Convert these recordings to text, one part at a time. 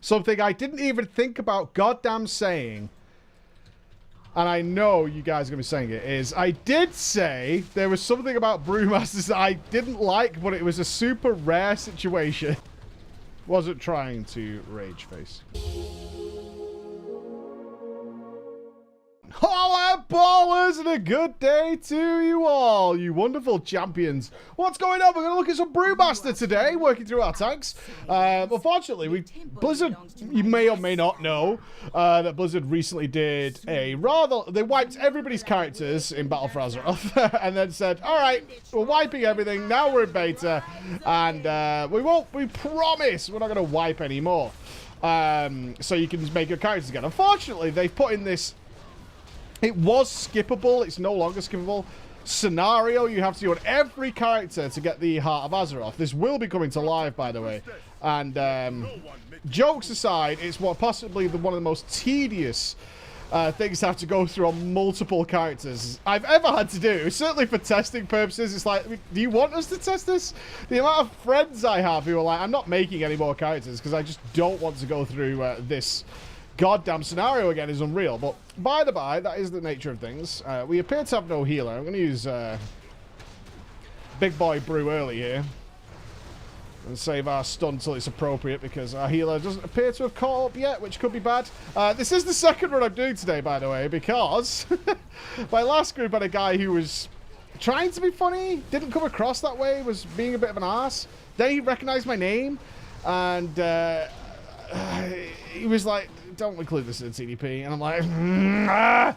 Something I didn't even think about goddamn saying. And I know you guys are going to be saying it, is I did say there was something about Brewmasters that I didn't like, but it was a super rare situation. Wasn't trying to rage face. Hola, ballers, and a good day to you all, you wonderful champions. What's going on? We're going to look at some Brewmaster today, working through our tanks. Unfortunately, Blizzard, you may or may not know, that Blizzard recently did a they wiped everybody's characters in Battle for Azeroth, and then said, alright, we're wiping everything, now we're in beta, and we promise we're not going to wipe anymore. So you can make your characters again. Unfortunately, they've put in this. It was skippable. It's no longer skippable. Scenario you have to do on every character to get the Heart of Azeroth. This will be coming to live, by the way. And jokes aside, it's possibly one of the most tedious things to have to go through on multiple characters I've ever had to do. Certainly for testing purposes. It's like, do you want us to test this? The amount of friends I have who are like, I'm not making any more characters because I just don't want to go through this goddamn scenario again is unreal. But by the by, that is the nature of things. We appear to have no healer. I'm going to use Big Boy Brew early here and save our stun till it's appropriate because our healer doesn't appear to have caught up yet, which could be bad. This is the second run I'm doing today, by the way, because my last group had a guy who was trying to be funny, didn't come across that way, was being a bit of an arse. Then he recognized my name and he was like, don't include this in TDP, and I'm like, I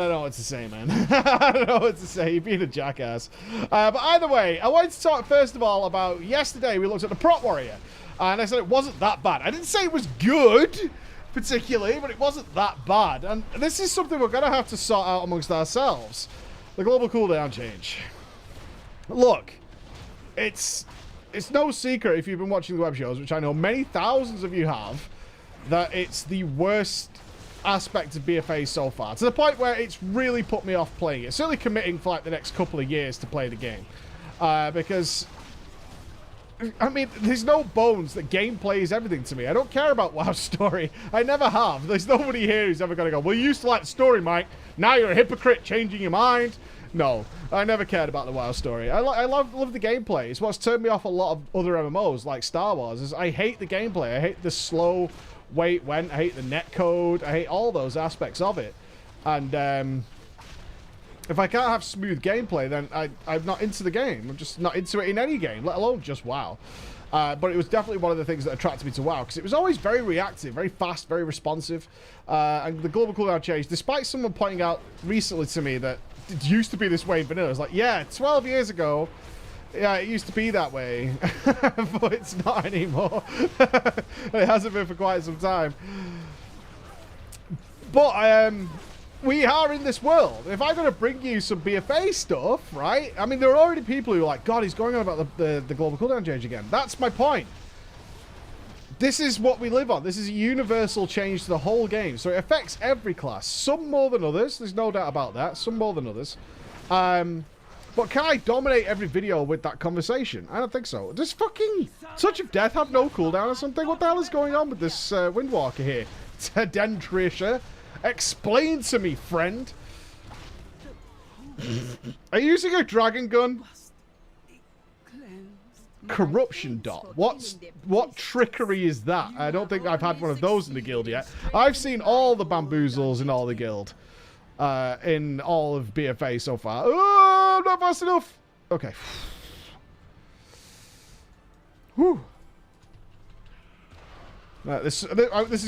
don't know what to say, man. I don't know what to say. You're being a jackass. But either way, I wanted to talk first of all about yesterday. We looked at the Prot Warrior, and I said it wasn't that bad. I didn't say it was good, particularly, but it wasn't that bad. And this is something we're going to have to sort out amongst ourselves. The global cooldown change. Look, it's no secret if you've been watching the web shows, which I know many thousands of you have, that it's the worst aspect of BFA so far, to the point where it's really put me off playing it. Certainly committing for like the next couple of years to play the game. Because, I mean, there's no bones that gameplay is everything to me. I don't care about WoW story. I never have. There's nobody here who's ever going to go, well, you used to like the story, Mike. Now you're a hypocrite changing your mind. No, I never cared about the WoW story. I love the gameplay. It's what's turned me off a lot of other MMOs, like Star Wars, is I hate the gameplay. I hate the slow wait when. I hate the netcode. I hate all those aspects of it. And if I can't have smooth gameplay, then I'm not into the game. I'm just not into it in any game, let alone just WoW. But it was definitely one of the things that attracted me to WoW, because it was always very reactive, very fast, very responsive. And the global cooldown change, despite someone pointing out recently to me that it used to be this way in vanilla, I was like, yeah, 12 years ago, yeah, it used to be that way, but it's not anymore. It hasn't been for quite some time. But we are in this world. If I'm going to bring you some BFA stuff, right? I mean, there are already people who are like, God, he's going on about the global cooldown change again. That's my point. This is what we live on. This is a universal change to the whole game. So it affects every class. Some more than others. There's no doubt about that. Some more than others. But can I dominate every video with that conversation? I don't think so. Does fucking Touch of Death have no cooldown or something? What the hell is going on with this Windwalker here? Dendrisha, explain to me, friend. Are you using a dragon gun? Corruption dot. What trickery is that? I don't think I've had one of those in the guild yet. I've seen all the bamboozles in all the guild. In all of BFA so far. Oh, I'm not fast enough. Okay. Whew. This is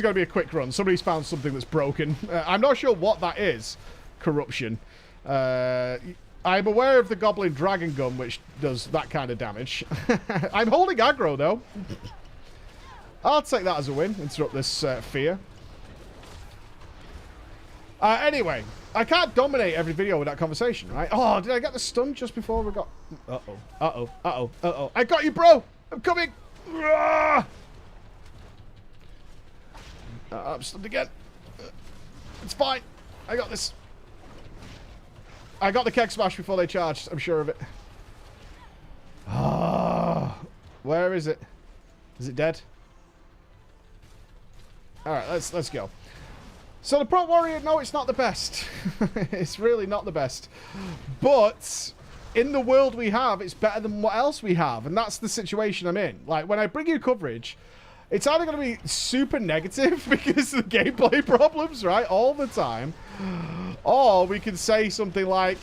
going to be a quick run. Somebody's found something that's broken. I'm not sure what that is. Corruption. I'm aware of the Goblin Dragon Gun, which does that kind of damage. I'm holding aggro, though. I'll take that as a win. Interrupt this fear. Anyway, I can't dominate every video with that conversation, right? Oh, did I get the stun just before we got... Uh-oh. Uh-oh. Uh-oh. Uh-oh. I got you, bro! I'm coming! I'm stunned again. It's fine. I got this. I got the keg smash before they charged. I'm sure of it. Ah, where is it? Is it dead? All right, let's go. So the Prop Warrior, no, it's not the best. It's really not the best. But in the world we have, it's better than what else we have. And that's the situation I'm in. Like, when I bring you coverage, it's either going to be super negative because of the gameplay problems, right, all the time. Or we can say something like,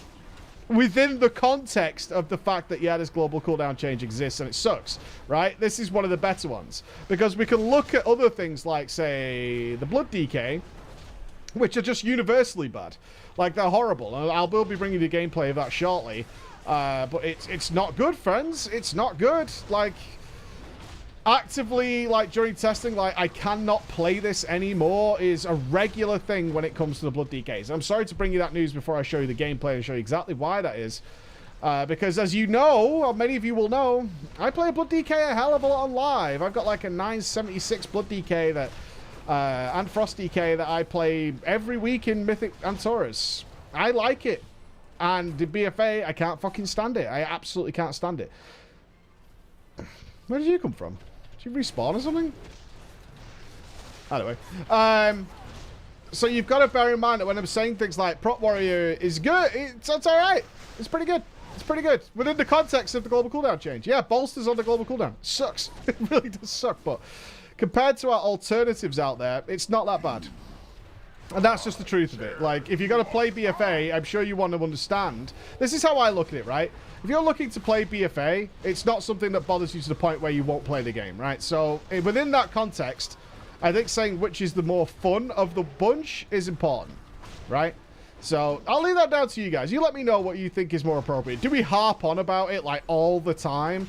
within the context of the fact that, yeah, this global cooldown change exists and it sucks, right? This is one of the better ones. Because we can look at other things like, say, the blood decay, which are just universally bad. Like, they're horrible. And I will be bringing you the gameplay of that shortly. But it's not good, friends. It's not good. Like, actively, like, during testing, like, I cannot play this anymore is a regular thing when it comes to the blood decays. I'm sorry to bring you that news before I show you the gameplay and show you exactly why that is. Because as you know, or many of you will know, I play blood decay a hell of a lot on live. I've got like a 976 blood decay that, and frost decay that I play every week in Mythic and Taurus. I like it. And the BFA, I can't fucking stand it. I absolutely can't stand it. Where did you come from? Did you respawn or something? Anyway. So you've got to bear in mind that when I'm saying things like Prop Warrior is good, it's alright. It's pretty good. It's pretty good. Within the context of the global cooldown change. Yeah, bolsters on the global cooldown. Sucks. It really does suck, but compared to our alternatives out there, it's not that bad. And that's just the truth of it. Like, if you're going to play BFA, I'm sure you want to understand. This is how I look at it, right? If you're looking to play BFA, it's not something that bothers you to the point where you won't play the game, right? So, within that context, I think saying which is the more fun of the bunch is important, right? So, I'll leave that down to you guys. You let me know what you think is more appropriate. Do we harp on about it, like, all the time?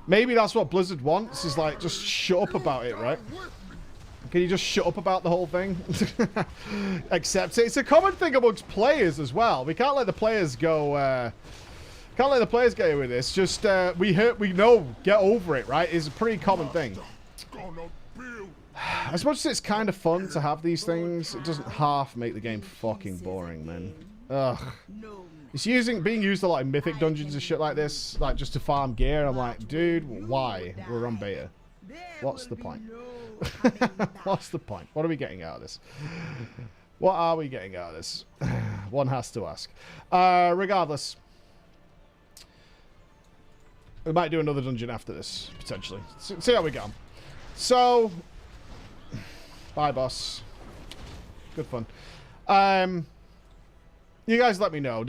Maybe that's what Blizzard wants, is, like, just shut up about it, right? Can you just shut up about the whole thing? Accept it. It's a common thing amongst players as well. We can't let the players go... Can't let the players get away with this. Just, we know, get over it, right? It's a pretty common thing. As much as it's kind of fun to have these things, it doesn't half make the game fucking boring, man. Ugh. It's being used a lot in mythic dungeons and shit like this, like just to farm gear. I'm like, dude, why? We're on beta. What's the point? What's the point? What are we getting out of this? What are we getting out of this? One has to ask. Regardless. We might do another dungeon after this, potentially. See how we go. So, bye, boss. Good fun. You guys let me know.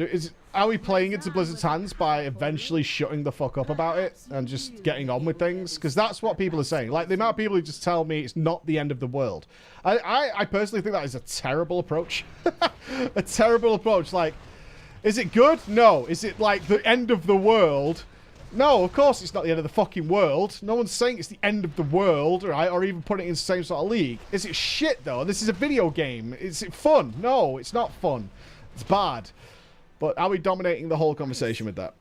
Are we playing into Blizzard's hands by eventually shutting the fuck up about it and just getting on with things? Because that's what people are saying. Like, the amount of people who just tell me it's not the end of the world. I personally think that is a terrible approach. A terrible approach. Like, is it good? No. Is it, like, the end of the world? No, of course it's not the end of the fucking world. No one's saying it's the end of the world, right? Or even putting it in the same sort of league. Is it shit, though? This is a video game. Is it fun? No, it's not fun. It's bad. But are we dominating the whole conversation with that?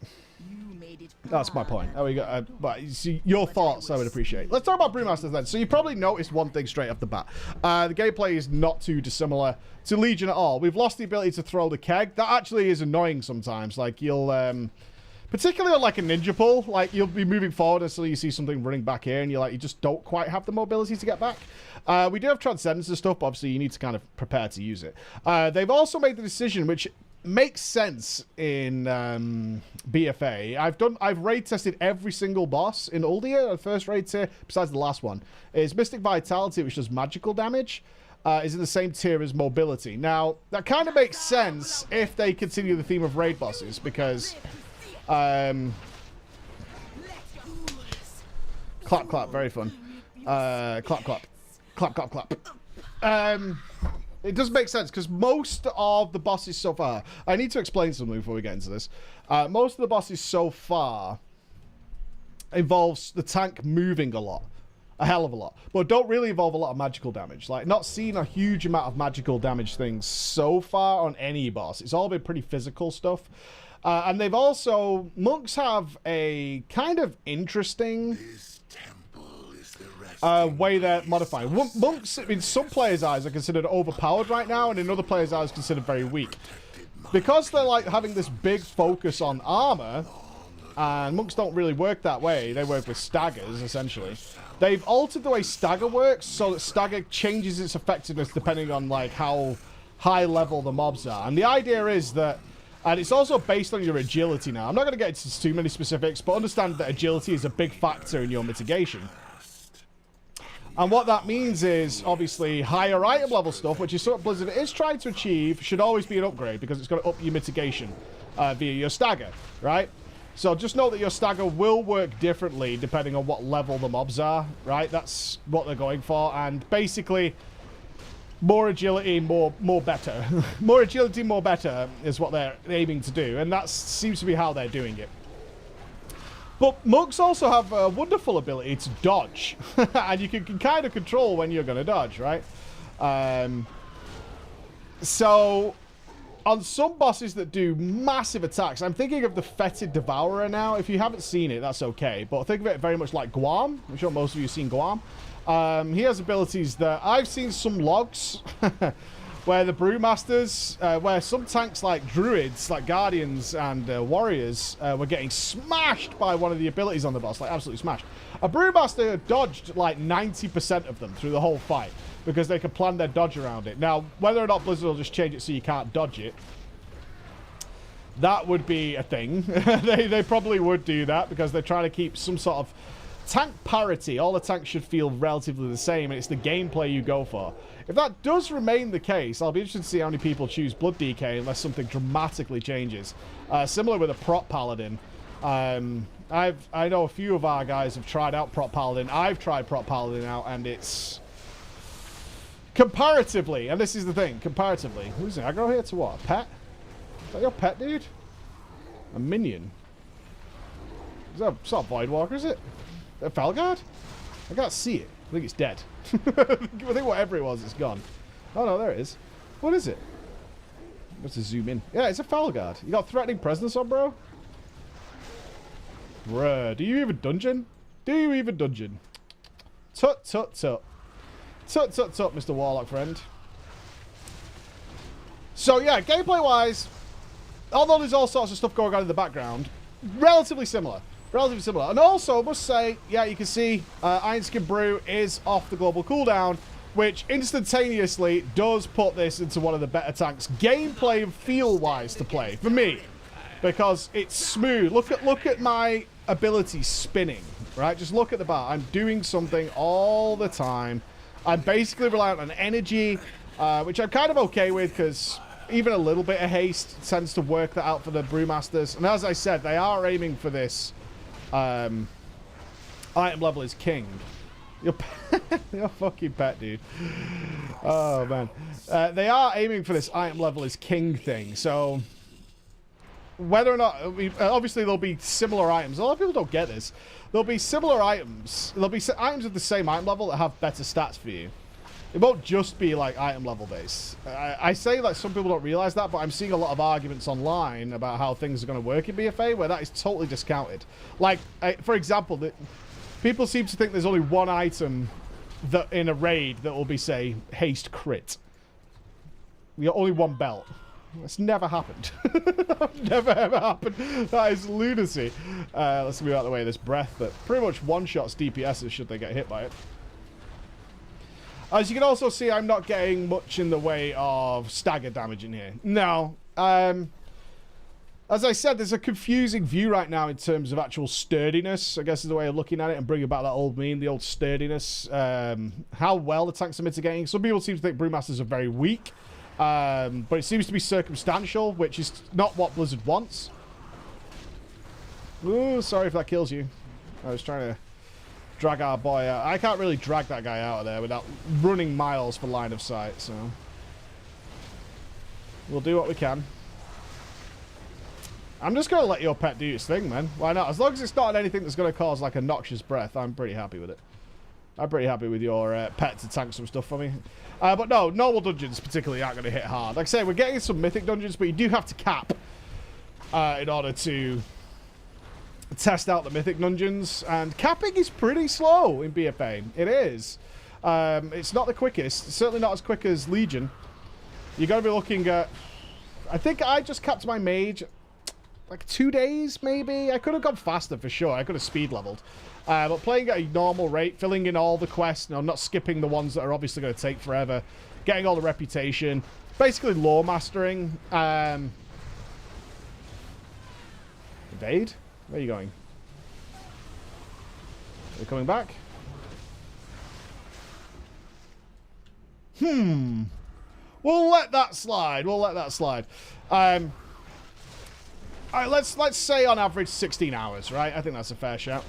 That's my point. There we go. But your thoughts I would appreciate. Let's talk about Brewmaster then. So you probably noticed one thing straight off the bat. The gameplay is not too dissimilar to Legion at all. We've lost the ability to throw the keg. That actually is annoying sometimes. Like, you'll... particularly on like a ninja pull, like you'll be moving forward until you see something running back here and you just don't quite have the mobility to get back. We do have transcendence and stuff, but obviously you need to kind of prepare to use it. They've also made the decision, which makes sense in BFA. I've raid tested every single boss in Uldia, the first raid tier, besides the last one. Is Mystic Vitality, which does magical damage, is in the same tier as mobility. Now, that kind of makes sense if they continue the theme of raid bosses, because... clap, clap, very fun. Clap, clap. Clap, clap, clap. It does make sense, because most of the bosses so far... I need to explain something before we get into this. Most of the bosses so far involves the tank moving a lot. A hell of a lot. But don't really involve a lot of magical damage. Like, not seen a huge amount of magical damage things so far on any boss. It's all been pretty physical stuff. And they've also... Monks have a kind of interesting way they're modifying. Monks, in some players' eyes, are considered overpowered right now, and in other players' eyes, considered very weak. Because they're like having this big focus on armor, and monks don't really work that way. They work with staggers, essentially. they've altered the way Stagger works so that Stagger changes its effectiveness depending on like how high level the mobs are. And the idea is that, and it's also based on your agility now. I'm not going to get into too many specifics, but understand that agility is a big factor in your mitigation. And what that means is, obviously, higher item level stuff, which is what Blizzard is trying to achieve, should always be an upgrade because it's going to up your mitigation via your Stagger, right? So just know that your Stagger will work differently depending on what level the mobs are, right? That's what they're going for. And basically, more agility, more better. More agility, more better is what they're aiming to do. And that seems to be how they're doing it. But mugs also have a wonderful ability to dodge. And you can kind of control when you're going to dodge, right? So, on some bosses that do massive attacks, I'm thinking of the Fetid Devourer now. If you haven't seen it, that's okay. But think of it very much like Guam. I'm sure most of you have seen Guam. He has abilities that I've seen some logs where the Brewmasters, where some tanks like Druids, like Guardians and Warriors, were getting smashed by one of the abilities on the boss, like absolutely smashed. A Brewmaster dodged like 90% of them through the whole fight because they could plan their dodge around it. Now, whether or not Blizzard will just change it so you can't dodge it, that would be a thing. They probably would do that because they're trying to keep some sort of tank parity. All the tanks should feel relatively the same, and it's the gameplay you go for. If that does remain the case, I'll be interested to see how many people choose Blood DK unless something dramatically changes. Similar with a Prot Paladin. I know a few of our guys have tried out Prot Paladin. I've tried Prot Paladin out, and it's comparatively, and this is the thing, comparatively. Who's an aggro here to what? A pet? Is that your pet, dude? A minion? Is that it's not Voidwalker, is it? A Felguard? I can't see it. I think it's dead. I think whatever it was, it's gone. Oh no, there it is. What is it? Let's just zoom in. Yeah, it's a Felguard. You got threatening presence on, bro? Bruh, do you even dungeon? Do you even dungeon? Tut, tut, tut. Tut, tut, tut, Mr. Warlock friend. So yeah, gameplay-wise, although there's all sorts of stuff going on in the background, relatively similar. Relatively similar. And also, I must say, yeah, you can see Ironskin Brew is off the global cooldown, which instantaneously does put this into one of the better tanks, gameplay and feel-wise, to play, for me. Because it's smooth. Look at my ability spinning, right? Just look at the bar. I'm doing something all the time. I'm basically reliant on energy, which I'm kind of okay with, because even a little bit of haste tends to work that out for the Brewmasters. And as I said, they are aiming for this item level is king. Your fucking pet, dude. Oh man, they are aiming for this item level is king thing. So whether or not, obviously there'll be similar items. A lot of people don't get this. There'll be similar items. There'll be items of the same item level that have better stats for you. It won't just be like item level based. I say that some people don't realize that, but I'm seeing a lot of arguments online about how things are going to work in BFA where that is totally discounted. Like, for example, people seem to think there's only one item that in a raid that will be, say, haste crit. We got only one belt. That's never happened. Never ever happened. That is lunacy. Let's move out of the way of this breath, but pretty much one-shots DPSs should they get hit by it. As you can also see, I'm not getting much in the way of stagger damage in here. No. As I said, there's a confusing view right now in terms of actual sturdiness, I guess is the way of looking at it, and bring about that old meme, the old sturdiness. How well the tanks are mitigating. Some people seem to think Brewmasters are very weak, but it seems to be circumstantial, which is not what Blizzard wants. Ooh, sorry if that kills you. I was trying to drag our boy out. I can't really drag that guy out of there without running miles for line of sight, so we'll do what we can. I'm just going to let your pet do its thing, man. Why not? As long as it's not anything that's going to cause like a noxious breath, I'm pretty happy with it. I'm pretty happy with your pet to tank some stuff for me. But no, normal dungeons particularly aren't going to hit hard. Like I say, we're getting some mythic dungeons, but you do have to cap in order to test out the mythic dungeons, and capping is pretty slow in BFA. It is. It's not the quickest. It's certainly not as quick as Legion. You're going to be looking at... I think I just capped my mage like 2 days, maybe. I could have gone faster for sure. I could have speed leveled. But playing at a normal rate, filling in all the quests, you know, not skipping the ones that are obviously going to take forever, getting all the reputation, basically lore mastering. Evade? Where are you going? Are you coming back? We'll let that slide. We'll let that slide. All right, let's say on average 16 hours, right? I think that's a fair shout.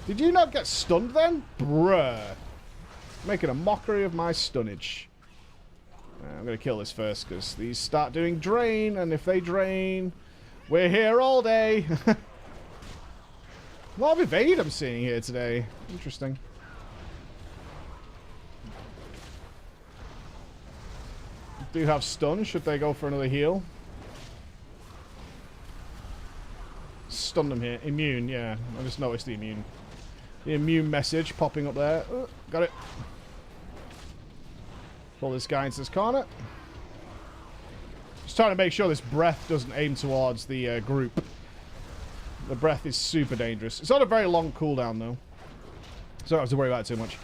Did you not get stunned then? Bruh. Making a mockery of my stunnage. I'm going to kill this first because these start doing drain, and if they drain, we're here all day. A lot of evade I'm seeing here today. Interesting. Do have stun. Should they go for another heal? Stun them here. Immune, yeah. I just noticed the immune. The immune message popping up there. Oh, got it. Pull this guy into this corner. Just trying to make sure this breath doesn't aim towards the group. The breath is super dangerous. It's on a very long cooldown, though. So I don't have to worry about it too much.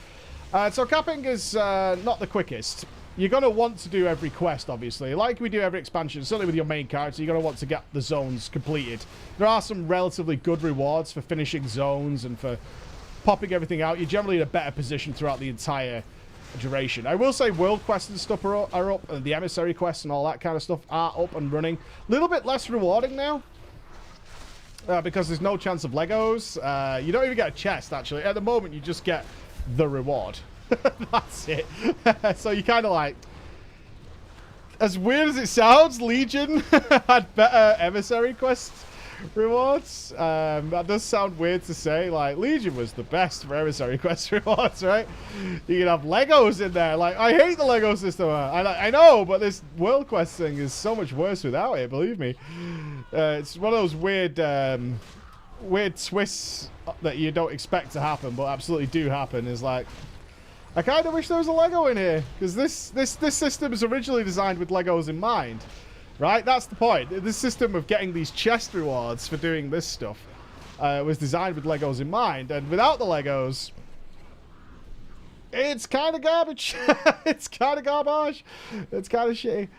So capping is not the quickest. You're going to want to do every quest, obviously. Like we do every expansion, certainly with your main character, you're going to want to get the zones completed. There are some relatively good rewards for finishing zones and for popping everything out. You're generally in a better position throughout the entire duration. I will say world quests and stuff are up, and the emissary quests and all that kind of stuff are up and running. A little bit less rewarding now, because there's no chance of Legos. You don't even get a chest, actually. At the moment, you just get the reward. That's it. So you kind of like, as weird as it sounds, Legion had better emissary quest rewards. That does sound weird to say. Like, Legion was the best for emissary quest rewards, right? You can have Legos in there. Like, I hate the Lego system. I know, but this world quest thing is so much worse without it, believe me. It's one of those weird twists that you don't expect to happen, but absolutely do happen. Is like, I kind of wish there was a Lego in here, because this system is originally designed with Legos in mind, right? That's the point. This system of getting these chest rewards for doing this stuff was designed with Legos in mind, and without the Legos, it's kind of garbage. It's kind of garbage. It's kind of shitty.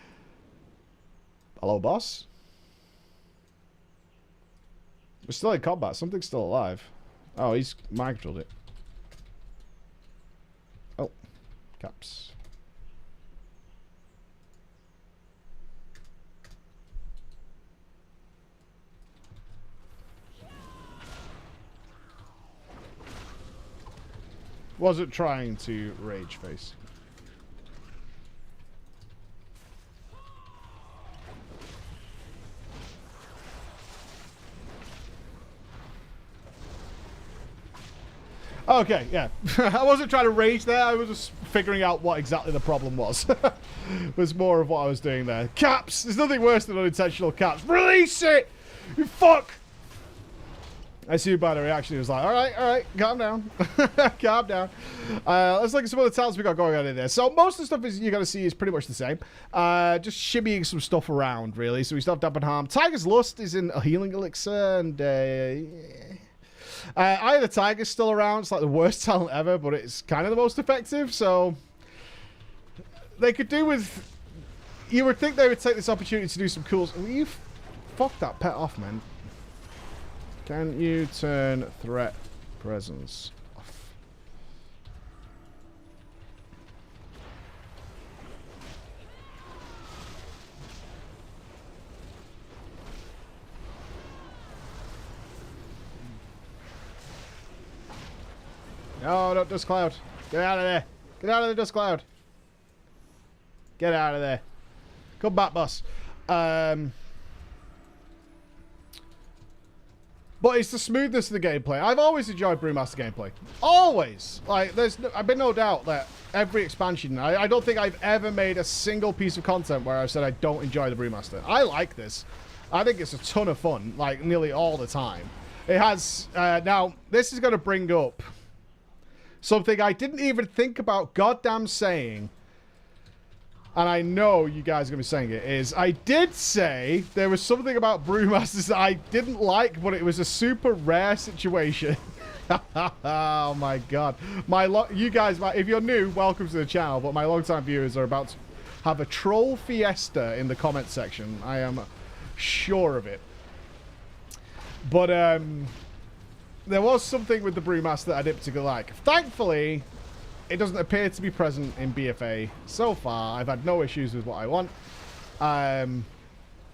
Hello, boss. We're still in combat. Something's still alive. Oh, he's mind-controlled it. Oh, caps. Wasn't trying to rage face. Okay, yeah. I wasn't trying to rage there. I was just figuring out what exactly the problem was. Was more of what I was doing there. Caps! There's nothing worse than unintentional caps. Release it! You fuck! I see by the reaction, he was like, alright, calm down. Calm down. Let's look at some of the talents we got going on in there. So most of the stuff is you're going to see is pretty much the same. Just shimmying some stuff around, really. So we still have Dampen Harm. Tiger's Lust is in a healing elixir, and Eye of the Tiger's still around. It's like the worst talent ever, but it's kind of the most effective. So they could do with... You would think they would take this opportunity to do some cool... You fucked that pet off, man. Can you turn threat presence off? No, not dust cloud. Get out of there. Get out of the dust cloud. Get out of there. Come back, boss. But it's the smoothness of the gameplay. I've always enjoyed Brewmaster gameplay. Always. Like, I've been no doubt that every expansion, I don't think I've ever made a single piece of content where I've said I don't enjoy the Brewmaster. I like this. I think it's a ton of fun, like, nearly all the time. It has, now, this is going to bring up something I didn't even think about goddamn saying and I know you guys are going to be saying it, is I did say there was something about Brewmasters that I didn't like, but it was a super rare situation. Oh my god. You guys, if you're new, welcome to the channel, but my long-time viewers are about to have a troll fiesta in the comment section. I am sure of it. But there was something with the Brewmaster that I didn't particularly like. Thankfully, it doesn't appear to be present in BFA so far. I've had no issues with what I want.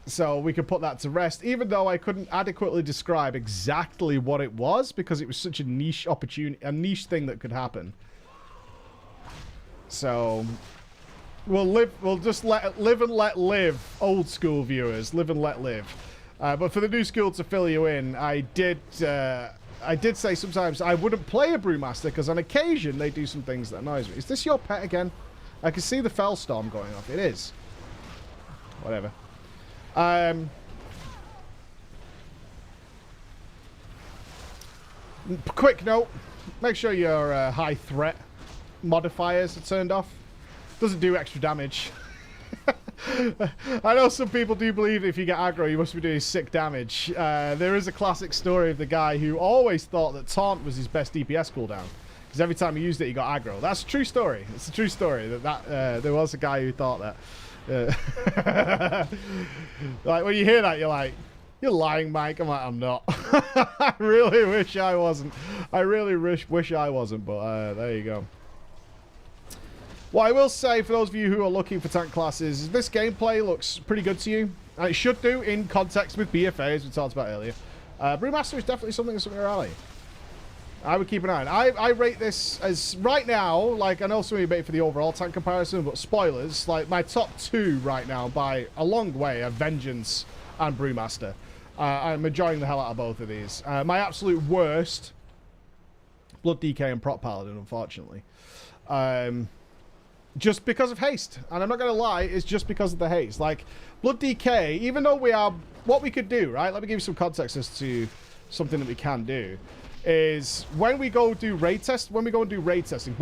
So we could put that to rest, even though I couldn't adequately describe exactly what it was, because it was such a niche opportunity, a niche thing that could happen. So we'll just live and let live, old school viewers, live and let live. But for the new school to fill you in, I did say sometimes I wouldn't play a Brewmaster because on occasion they do some things that annoys me. Is this your pet again? I can see the Fellstorm going off. It is. Whatever. Quick note, make sure your high threat modifiers are turned off. Doesn't do extra damage. I know some people do believe if you get aggro you must be doing sick damage. There is a classic story of the guy who always thought that taunt was his best DPS cooldown, because every time he used it he got aggro. That's a true story. It's a true story that there was a guy who thought that. Like when you hear that you're like, you're lying, Mike. I'm like, I'm not. I really wish I wasn't. I really wish I wasn't, but there you go. What I will say for those of you who are looking for tank classes is this gameplay looks pretty good to you, and it should do in context with BFA, as we talked about earlier. Brewmaster is definitely something that's up your alley. I would keep an eye on. I rate this as, right now, like, I know some of you bait for the overall tank comparison, but spoilers, like, my top two right now by a long way are Vengeance and Brewmaster. I'm enjoying the hell out of both of these. My absolute worst, Blood DK and Prot Paladin, unfortunately. Just because of haste. And I'm not going to lie, it's just because of the haste. Like, Blood DK, even though we are, what we could do, right? Let me give you some context as to something that we can do. Is when we go do raid test, when I go do raid testing,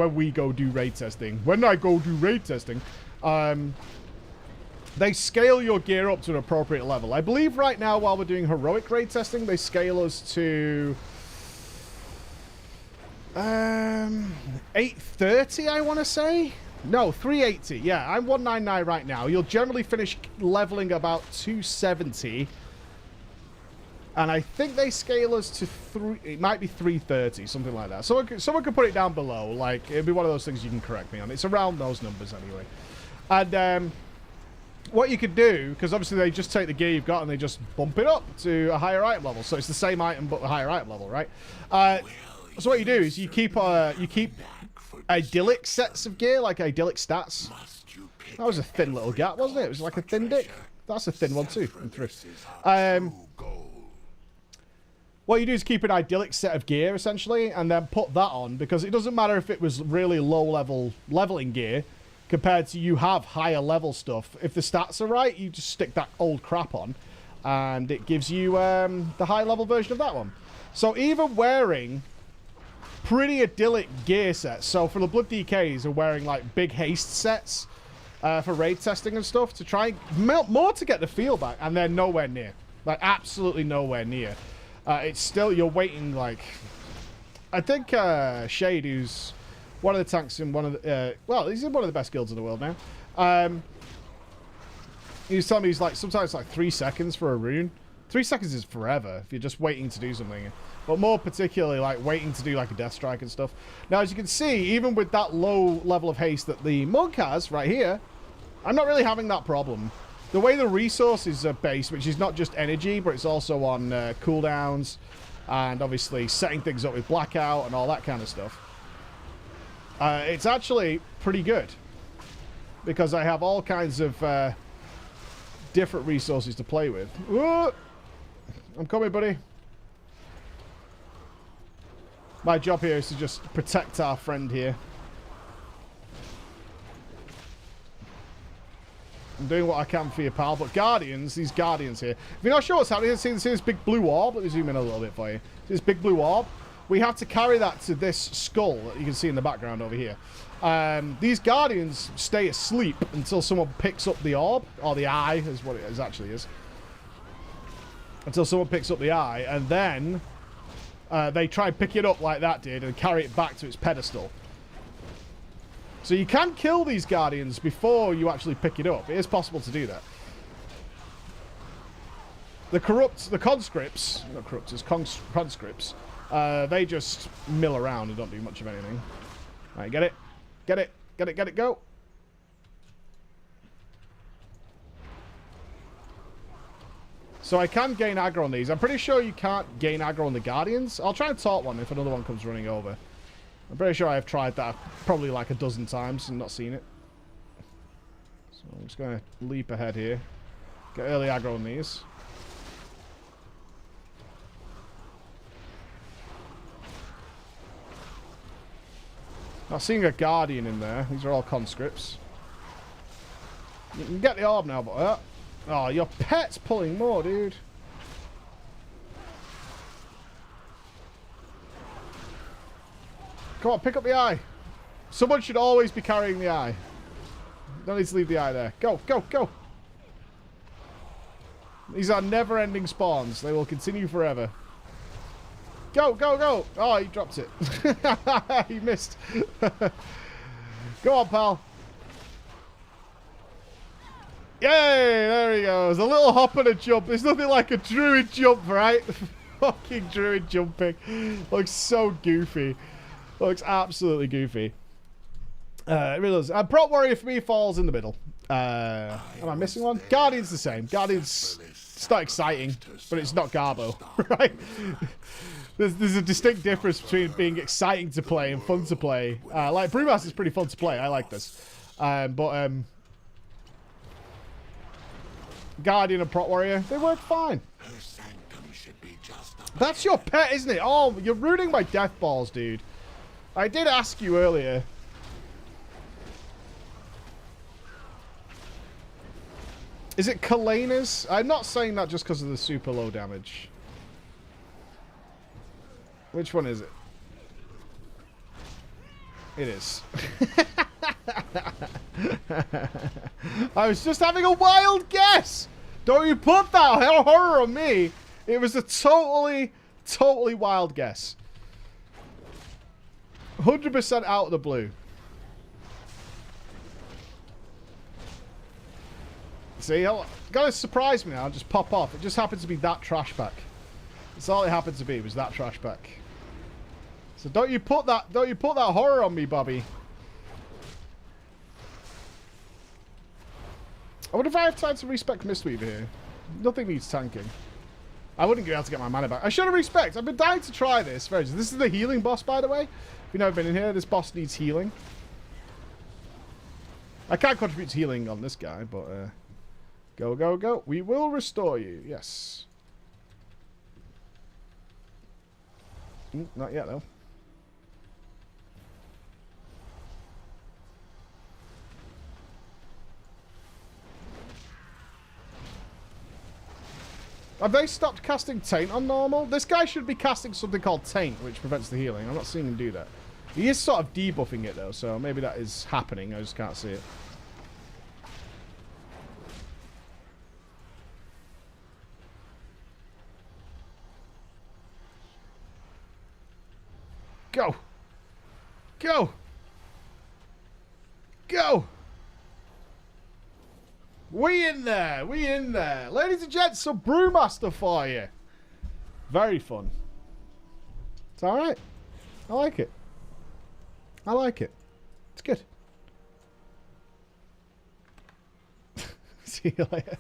they scale your gear up to an appropriate level. I believe right now, while we're doing heroic raid testing, they scale us to 830, I want to say. No, 380. Yeah, I'm 199 right now. You'll generally finish leveling about 270. And I think they scale us to it might be 330, something like that. Someone could put it down below. Like, it'd be one of those things you can correct me on. It's around those numbers anyway. And what you could do, because obviously they just take the gear you've got and they just bump it up to a higher item level. So it's the same item but a higher item level, right? So what you do is you keep idyllic sets of gear, like idyllic stats. That was a thin little gap, wasn't it? It was like a thin dick. That's a thin one too. What you do is keep an idyllic set of gear, essentially, and then put that on, because it doesn't matter if it was really low-level leveling gear compared to you have higher level stuff. If the stats are right, you just stick that old crap on, and it gives you the high-level version of that one. So even wearing pretty idyllic gear sets, so for the Blood DKs are wearing, like, big haste sets for raid testing and stuff to try more to get the feel back, and they're nowhere near. Like, absolutely nowhere near. It's still, you're waiting, like, I think Shade, who's one of the tanks in one of the, well, he's in one of the best guilds in the world now. He was telling me he's like, sometimes like 3 seconds for a rune. 3 seconds is forever if you're just waiting to do something. But more particularly, like, waiting to do, like, a death strike and stuff. Now, as you can see, even with that low level of haste that the monk has right here, I'm not really having that problem. The way the resources are based, which is not just energy, but it's also on cooldowns and obviously setting things up with blackout and all that kind of stuff. It's actually pretty good because I have all kinds of different resources to play with. Whoa! I'm coming, buddy. My job here is to just protect our friend here. I'm doing what I can for you, pal. But Guardians, these Guardians here. If you're not sure what's happening, see this big blue orb. Let me zoom in a little bit for you. This big blue orb. We have to carry that to this skull that you can see in the background over here. these guardians stay asleep until someone picks up the orb, or the eye is what it is, actually is. Until someone picks up the eye, and then they try and pick it up like that did and carry it back to its pedestal. So you can kill these guardians before you actually pick it up. It is possible to do that. The conscripts, not corruptors, conscripts, they just mill around and don't do much of anything. All right, get it. Get it. Get it. Get it. Go. So I can gain aggro on these. I'm pretty sure you can't gain aggro on the guardians. I'll try and taunt one if another one comes running over. I'm pretty sure I've tried that probably like a dozen times and not seen it. So I'm just going to leap ahead here. Get early aggro on these. Not seeing a guardian in there. These are all conscripts. You can get the orb now, but... oh, your pet's pulling more, dude. Come on, pick up the eye. Someone should always be carrying the eye. Don't need to leave the eye there. Go, go, go. These are never-ending spawns. They will continue forever. Go, go, go. Oh, he dropped it. He missed. Go on, pal. Yay, there he goes. A little hop and a jump. There's nothing like a druid jump, right? Fucking druid jumping. Looks so goofy. Looks absolutely goofy. It really does. Prop warrior for me falls in the middle. Am I missing one? Guardian's the same. Guardian's... it's not exciting, but it's not Garbo, right? There's a distinct difference between being exciting to play and fun to play. Like, Brewmaster is pretty fun to play. I like this. Guardian and Prot Warrior, they work fine. That's your pet, isn't it? Oh, you're ruining my death balls, dude. I did ask you earlier. Is it Kalena's? I'm not saying that just because of the super low damage. Which one is it? It is. I was just having a wild guess. Don't you put that horror on me. It was a totally wild guess. 100% out of the blue. See, gotta surprise me now and just pop off. It just happened to be that trash pack. That's all it happened to be, was that trash pack. So don't you put that horror on me, Bobby. I wonder if I have time to respec Mistweaver here. Nothing needs tanking. I wouldn't be able to get my mana back. I should have respec. I've been dying to try this. This is the healing boss, by the way. If you've never been in here, this boss needs healing. I can't contribute to healing on this guy, but go, go, go. We will restore you. Yes. Not yet, though. Have they stopped casting Taint on normal? This guy should be casting something called Taint, which prevents the healing. I'm not seeing him do that. He is sort of debuffing it, though, so maybe that is happening. I just can't see it. Go! Go! Go! We in there! We in there! Ladies and gents, some Brewmaster for you. Very fun. It's alright. I like it. I like it. It's good. See you later.